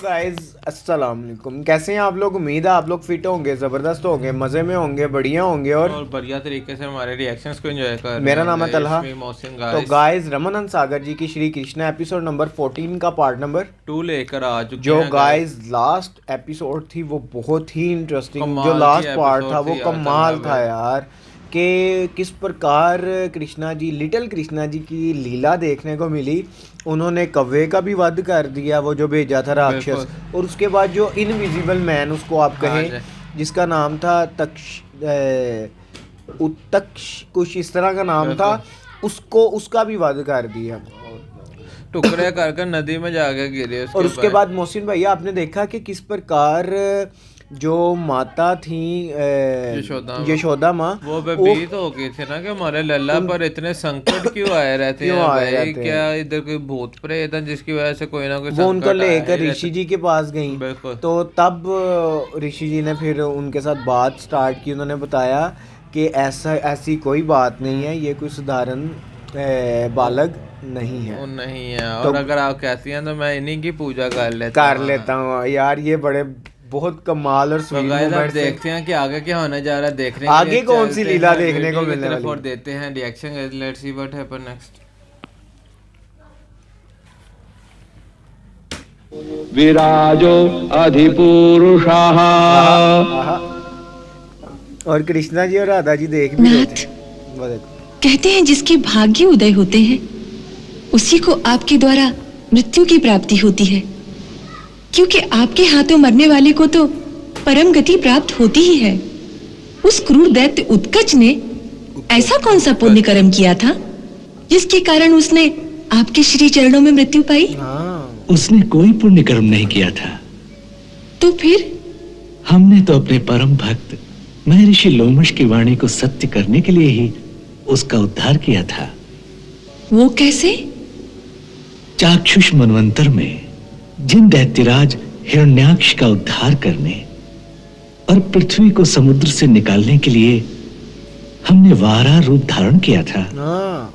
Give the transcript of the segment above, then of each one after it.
Guys अस्सलाम वालेकुम। कैसे हैं आप लोग? उम्मीद है आप लोग फिट होंगे, ज़बरदस्त होंगे, मज़े में होंगे, बढ़िया होंगे और बढ़िया तरीके से हमारे रिएक्शंस को एंजॉय कर रहे मेरा नाम है होंगे। तलहा। इसमें मोहसिन तो गाइस गाइस रमन सागर जी की श्री कृष्णा एपिसोड नंबर 14 का पार्ट नंबर 2 लेकर आ चुके जो हैं गाइस लास्ट एपिसोड थी वो बहुत ही इंटरेस्टिंग, जो कमाल की लास्ट पार्ट था एपिसोड वो थी यार तलहा कमाल था भाई। यार। कि किस प्रकार कृष्णा जी, लिटिल कृष्णा जी की लीला देखने को मिली। उन्होंने कौवे का भी वध कर दिया, वो जो भेजा था राक्षस, बिल्कुल। और उसके बाद जो इनविजिबल मैन उसको आप हाँ कहें, जी जिसका नाम था उत्तक्ष, कुछ इस तरह का नाम था, बिल्कुल। उसको उसका भी वध कर दिया। टुकड़े कर कर नदी में जाके गिरे और उसके उसके बाद। बाद मोहसिन भैया आपने देखा कि किस प्रकार जो माता थी यशोदा माँ वो वो बेबीत हो गई थी ना कि हमारे लल्ला उन पर इतने संकट क्यों आए रहते क्यों हैं आए भाई। रहते क्या हैं, इधर कोई भूत प्रेत है जिसकी वजह से कोई ना कोई वो उनको संकट आया लेकर ही ऋषि रहता। जी के पास गई। बिल्कुल। तो तब ऋषि जी ने फिर उनके साथ बात स्टार्ट की। उन्होंने बताया कि ऐसी कोई बात नहीं है, ये कोई साधारण बालक नहीं है। वो नहीं है, और तो अगर आप कहती हैं तो मैं इन्हीं की पूजा कर लेता हूँ। हूँ यार, ये बड़े बहुत कमाल और तो स्वीट गाइस आप मोमेंट्स थे। देखते हैं कि आगे क्या होने जा रहा है। देखने के आगे लिए कौन सी चलते लीला हैं देखने को वीडियो की मिलने तरफ वाली और है? देते हैं reaction. Let's see what happen next. विराजो अधिपुरुषः। आहा। और कृष्णा जी और राधा जी देख भी रहे थे। वो देखो। कहते हैं जिसके भाग्य उदय होते हैं उसी को आपके द्वारा मृत्यु की प्राप्ति होती है, क्योंकि आपके हाथों मरने वाले को तो परम गति प्राप्त होती ही है। उस क्रूर दैत्य उत्कच ने ऐसा कौन सा पुण्य कर्म किया था जिसके कारण उसने आपके श्री चरणों में मृत्यु पाई? हाँ। उसने कोई पुण्य कर्म नहीं किया था। तो फिर हमने तो अपने परम भक्त महर्षि लोमश की वाणी को सत्य करने के लिए ही उसका उद्धार किया था। वो कैसे? चाक्षुष मनवंतर में जिन दैत्यराज हिरण्याक्ष का उद्धार करने और पृथ्वी को समुद्र से निकालने के लिए हमने वारा रूप धारण किया था, हाँ।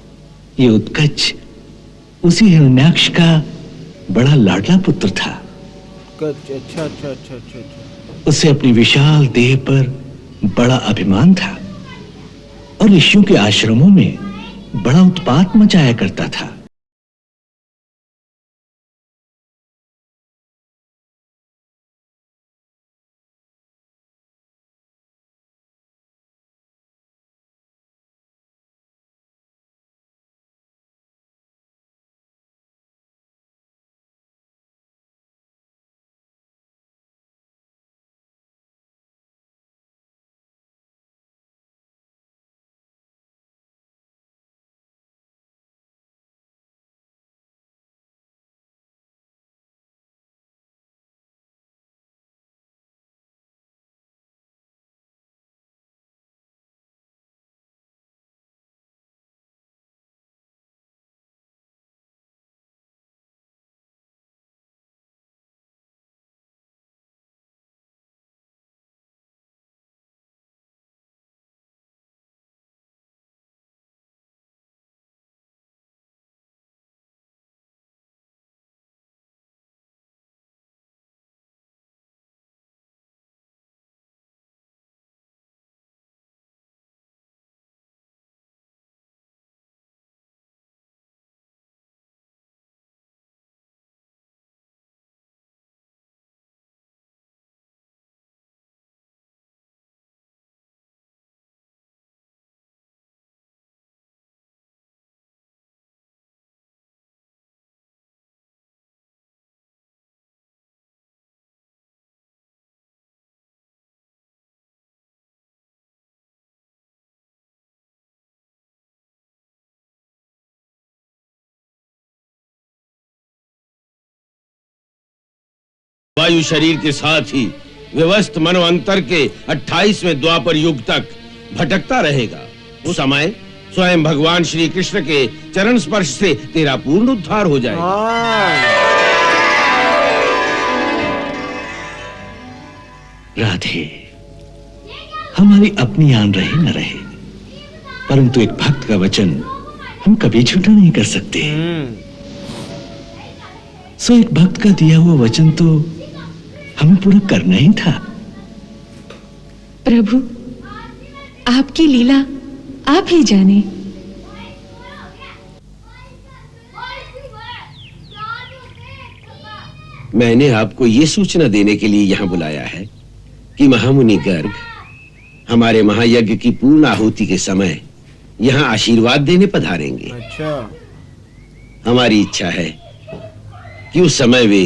ये उत्कच उसी हिरण्याक्ष का बड़ा लाडला पुत्र था। अच्छा अच्छा अच्छा अच्छा अच्छा। उसे अपनी विशाल देह पर बड़ा अभिमान था और ऋषियों के आश्रमों में बड़ा उत्पात मचाया करता था। वायु शरीर के साथ ही व्यवस्थ मनवंतर के 28वें द्वापर युग तक भटकता रहेगा। उस समय स्वयं भगवान श्री कृष्ण के चरण स्पर्श से तेरा पूर्ण उद्धार हो जाएगा। हाँ। राधे, हमारी अपनी आन रहे न रहे, परंतु एक भक्त का वचन हम कभी झूठा नहीं कर सकते। सो एक भक्त का दिया हुआ वचन तो हमें पूरा करना ही था। प्रभु, आपकी लीला आप ही जाने। मैंने आपको ये सूचना देने के लिए यहाँ बुलाया है कि महामुनि गर्ग हमारे महायज्ञ की पूर्ण आहुति के समय यहाँ आशीर्वाद देने पधारेंगे। अच्छा। हमारी इच्छा है कि उस समय वे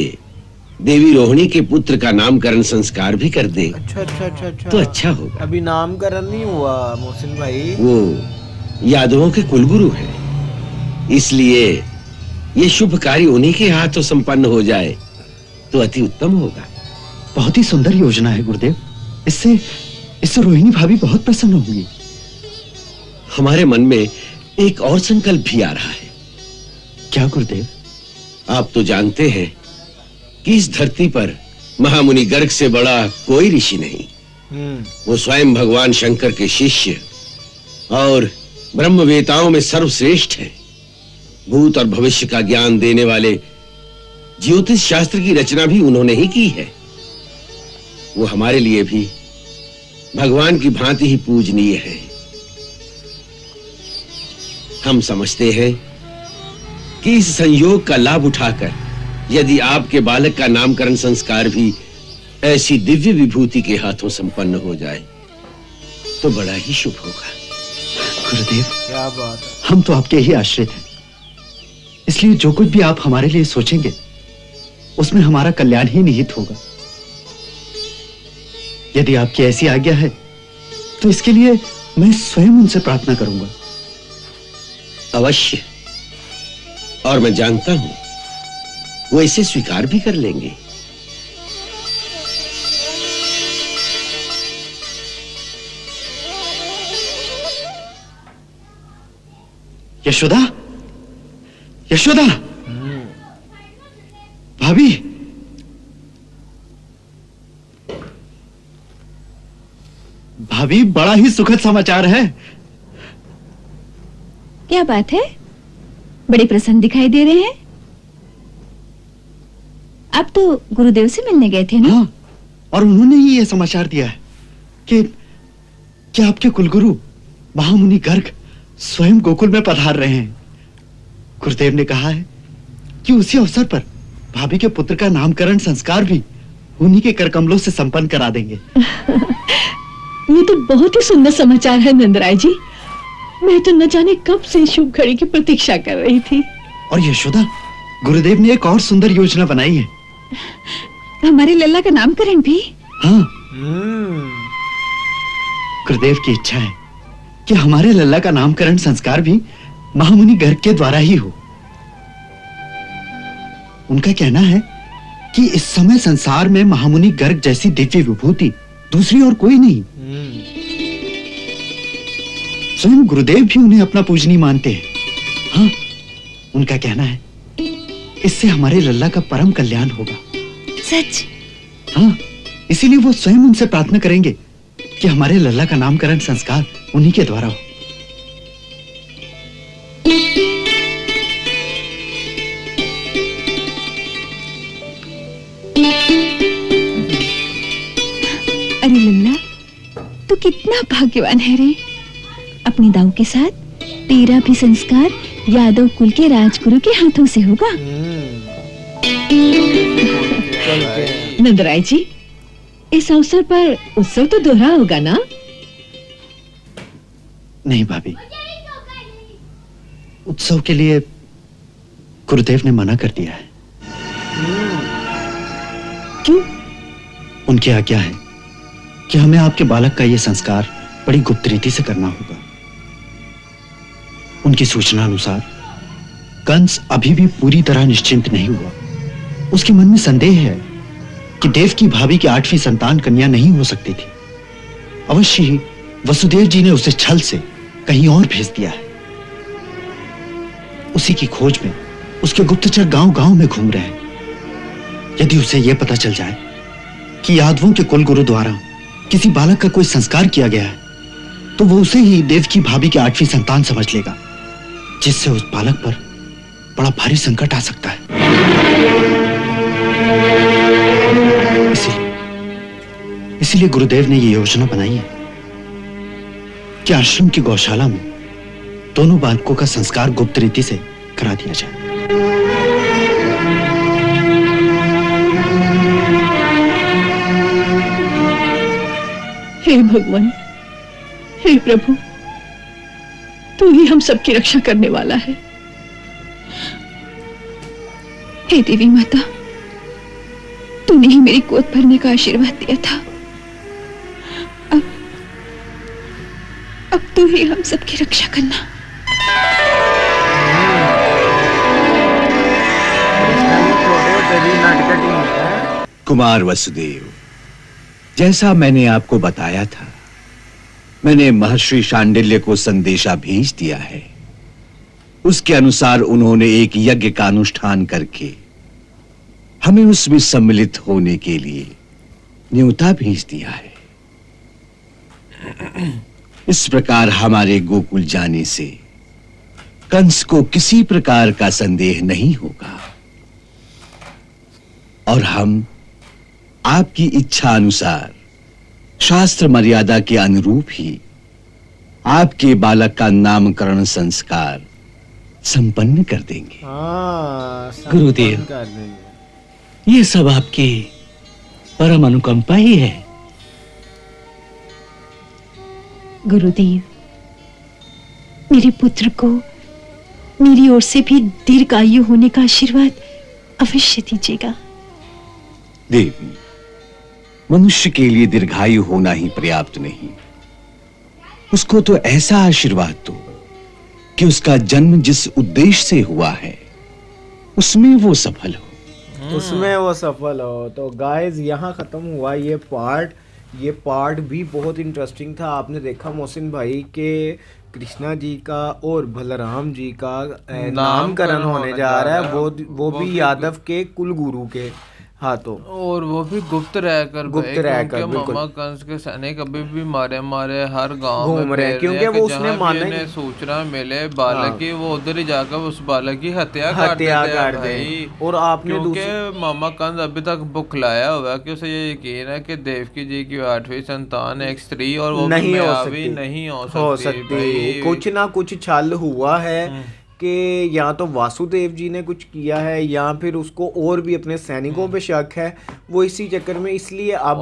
देवी रोहिणी के पुत्र का नामकरण संस्कार भी कर दें। अच्छा। तो अच्छा होगा। अभी नामकरण नहीं हुआ मोहसिन भाई। वो यादवों के कुलगुरु हैं, इसलिए ये शुभ कार्य उन्हीं के हाथों संपन्न हो जाए तो अति उत्तम होगा। बहुत ही सुंदर योजना है गुरुदेव। इससे रोहिणी भाभी बहुत प्रसन्न होंगी। हमारे मन में एक और संकल्प भी आ रहा है। क्या गुरुदेव? आप तो जानते हैं कि इस धरती पर महामुनि गर्ग से बड़ा कोई ऋषि नहीं। वो स्वयं भगवान शंकर के शिष्य और ब्रह्मवेताओं में सर्वश्रेष्ठ हैं। भूत और भविष्य का ज्ञान देने वाले ज्योतिष शास्त्र की रचना भी उन्होंने ही की है। वो हमारे लिए भी भगवान की भांति ही पूजनीय है। हम समझते हैं कि इस संयोग का लाभ उठाकर यदि आपके बालक का नामकरण संस्कार भी ऐसी दिव्य विभूति के हाथों संपन्न हो जाए तो बड़ा ही शुभ होगा। गुरुदेव, क्या बात है। हम तो आपके ही आश्रित हैं, इसलिए जो कुछ भी आप हमारे लिए सोचेंगे उसमें हमारा कल्याण ही निहित होगा। यदि आपकी ऐसी आज्ञा है तो इसके लिए मैं स्वयं उनसे प्रार्थना करूंगा। अवश्य, और मैं जानता हूं वो इसे स्वीकार भी कर लेंगे। यशोदा, यशोदा, भाभी, भाभी, बड़ा ही सुखद समाचार है। क्या बात है? बड़े प्रसन्न दिखाई दे रहे हैं। आप तो गुरुदेव से मिलने गए थे ना? हाँ, और उन्होंने ही यह समाचार दिया है कि आपके कुलगुरु महामुनि गर्ग स्वयं गोकुल में पधार रहे हैं। गुरुदेव ने कहा है कि उसी अवसर पर भाभी के पुत्र का नामकरण संस्कार भी उन्हीं के करकमलों से संपन्न करा देंगे। ये तो बहुत ही सुंदर समाचार है नंदराय जी। मैं तो न जाने कब से शुभ घड़ी की प्रतीक्षा कर रही थी। और यशोदा, गुरुदेव ने एक और सुंदर योजना बनाई है। हमारे लल्ला का नामकरण भी? हाँ, गुरुदेव की इच्छा है कि हमारे लल्ला का नामकरण संस्कार भी महामुनि गर्ग के द्वारा ही हो। उनका कहना है कि इस समय संसार में महामुनि गर्ग जैसी दिव्य विभूति दूसरी और कोई नहीं। स्वयं गुरुदेव भी उन्हें अपना पूजनीय मानते हैं। हाँ, उनका कहना है इससे हमारे लल्ला का परम कल्याण होगा। सच? हाँ, इसीलिए वो स्वयं उनसे प्रार्थना करेंगे कि हमारे लल्ला का नामकरण संस्कार उन्हीं के द्वारा हो। अरे लल्ला, तू कितना भाग्यवान है रे। अपने दाऊ के साथ तेरा भी संस्कार यादव कुल के राजगुरु के हाथों से होगा। नंदराय जी, इस अवसर पर उत्सव तो दोहरा होगा ना? नहीं भाभी, उत्सव के लिए गुरुदेव ने मना कर दिया है। क्यों? उनकी आज्ञा है कि हमें आपके बालक का यह संस्कार बड़ी गुप्त रीति से करना होगा। उनकी सूचना अनुसार कंस अभी भी पूरी तरह निश्चिंत नहीं हुआ। उसके मन में संदेह है कि देव की भाभी की 8वीं संतान कन्या नहीं हो सकती थी। अवश्य ही वसुदेव जी ने उसे छल से कहीं और भेज दिया है। उसी की खोज में उसके गुप्तचर गांव-गांव में घूम रहे हैं। यदि उसे यह पता चल जाए कि यादवों के कुलगुरु द्वारा किसी बालक का कोई संस्कार किया गया है, तो वो उसे ही देव की भाभी की 8वीं संतान समझ लेगा, जिससे उस बालक पर बड़ा भारी संकट आ सकता है। इसीलिए गुरुदेव ने ये योजना बनाई है कि आश्रम की गौशाला में दोनों बालकों का संस्कार गुप्त रीति से करा दिया जाए। हे भगवान, हे प्रभु, तू ही हम सबकी रक्षा करने वाला है। हे देवी माता, तूने ही मेरी गोद भरने का आशीर्वाद दिया था। अब तू ही हम सबकी रक्षा करना। कुमार वसुदेव, जैसा मैंने आपको बताया था, मैंने महर्षि शांडिल्य को संदेशा भेज दिया है। उसके अनुसार उन्होंने एक यज्ञ का अनुष्ठान करके हमें उसमें सम्मिलित होने के लिए न्योता भेज दिया है। इस प्रकार हमारे गोकुल जाने से कंस को किसी प्रकार का संदेह नहीं होगा और हम आपकी इच्छा अनुसार शास्त्र मर्यादा के अनुरूप ही आपके बालक का नामकरण संस्कार संपन्न कर देंगे। गुरुदेव, ये सब आपकी परम अनुकंपा ही है। गुरुदेव, मेरे पुत्र को मेरी ओर से भी दीर्घायु होने का आशीर्वाद अवश्य दीजिएगा। देवी, मनुष्य के लिए दीर्घायु होना ही पर्याप्त नहीं, उसको तो ऐसा आशीर्वाद दो कि उसका जन्म जिस उद्देश्य से हुआ है उसमें वो सफल हो। तो गाइस, यहाँ खत्म हुआ ये पार्ट भी बहुत इंटरेस्टिंग था। आपने देखा मोहसिन भाई के कृष्णा जी का और बलराम जी का नामकरण होने जा रहा है, वो भी यादव के कुल गुरु के हाथों, और वो भी गुप्त रहकर मामा कंस के सैनिक अभी भी मारे हर गांव घूम रहे हैं, क्योंकि वो उसने माना ही सूचना मिले बालक की, वो उधर ही जाकर उस बालक की हत्या कर दे। और आपने क्योंकि मामा कंस अभी तक बुखलाया हुआ कि उसे ये यकीन है कि देवकी जी की 8वीं संतान एक स्त्री, और वो नहीं हो सकती। कुछ ना कुछ छल हुआ है कि या तो वासुदेव जी ने कुछ किया है या फिर उसको और भी अपने सैनिकों पे शक है। वो इसी चक्कर में, इसलिए अब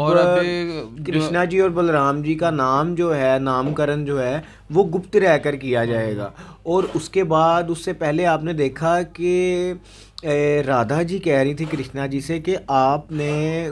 कृष्णा जी और बलराम जी का नाम जो है, नामकरण जो है, वो गुप्त रहकर किया जाएगा। और उसके बाद, उससे पहले आपने देखा कि राधा जी कह रही थी कृष्णा जी से कि आपने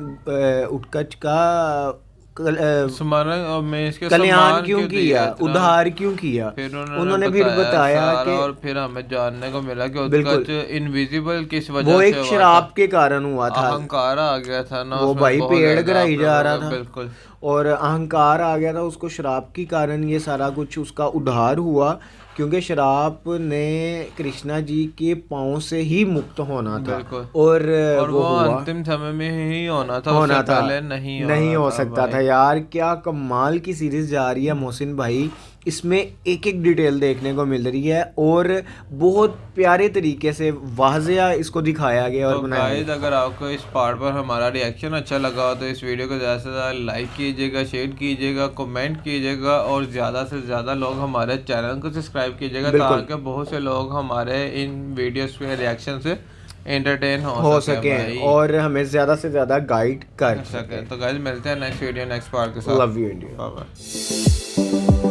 उत्कच का कल्याण क्यों किया, उद्धार क्यों किया। फिर उन्होंने फिर बताया कि, और फिर हमें जानने को मिला कि उत्कच इनविजिबल किस वजह से वो एक शराब के कारण हुआ था। अहंकार आ गया था ना, वो भाई पेड़ गिराई जा रहा था, बिल्कुल, और अहंकार आ गया था उसको, शराब के कारण ये सारा कुछ उसका उद्धार हुआ, क्योंकि शराब ने कृष्णा जी के पांव से ही मुक्त होना था। और वो अंतिम समय में ही होना था, पहले नहीं हो सकता था। यार, क्या कमाल की सीरीज जा रही है मोहसिन भाई। इसमें एक एक डिटेल देखने को मिल रही है और बहुत प्यारे तरीके से वाज़ेह इसको दिखाया गया और बनाया गया। अगर आपको इस पार्ट पर हमारा रिएक्शन अच्छा लगा तो इस वीडियो को ज़्यादा से ज़्यादा लाइक कीजिएगा, शेयर कीजिएगा, कमेंट कीजिएगा, और ज़्यादा से ज़्यादा लोग हमारे चैनल को सब्सक्राइब कीजिएगा, ताकि बहुत से लोग हमारे इन वीडियोस पे रिएक्शन से एंटरटेन हो सके और हमें ज़्यादा से ज़्यादा गाइड कर सके। तो गाइस, मिलते हैं नेक्स्ट वीडियो नेक्स्ट पार्ट के साथ। Love you India. Bye bye.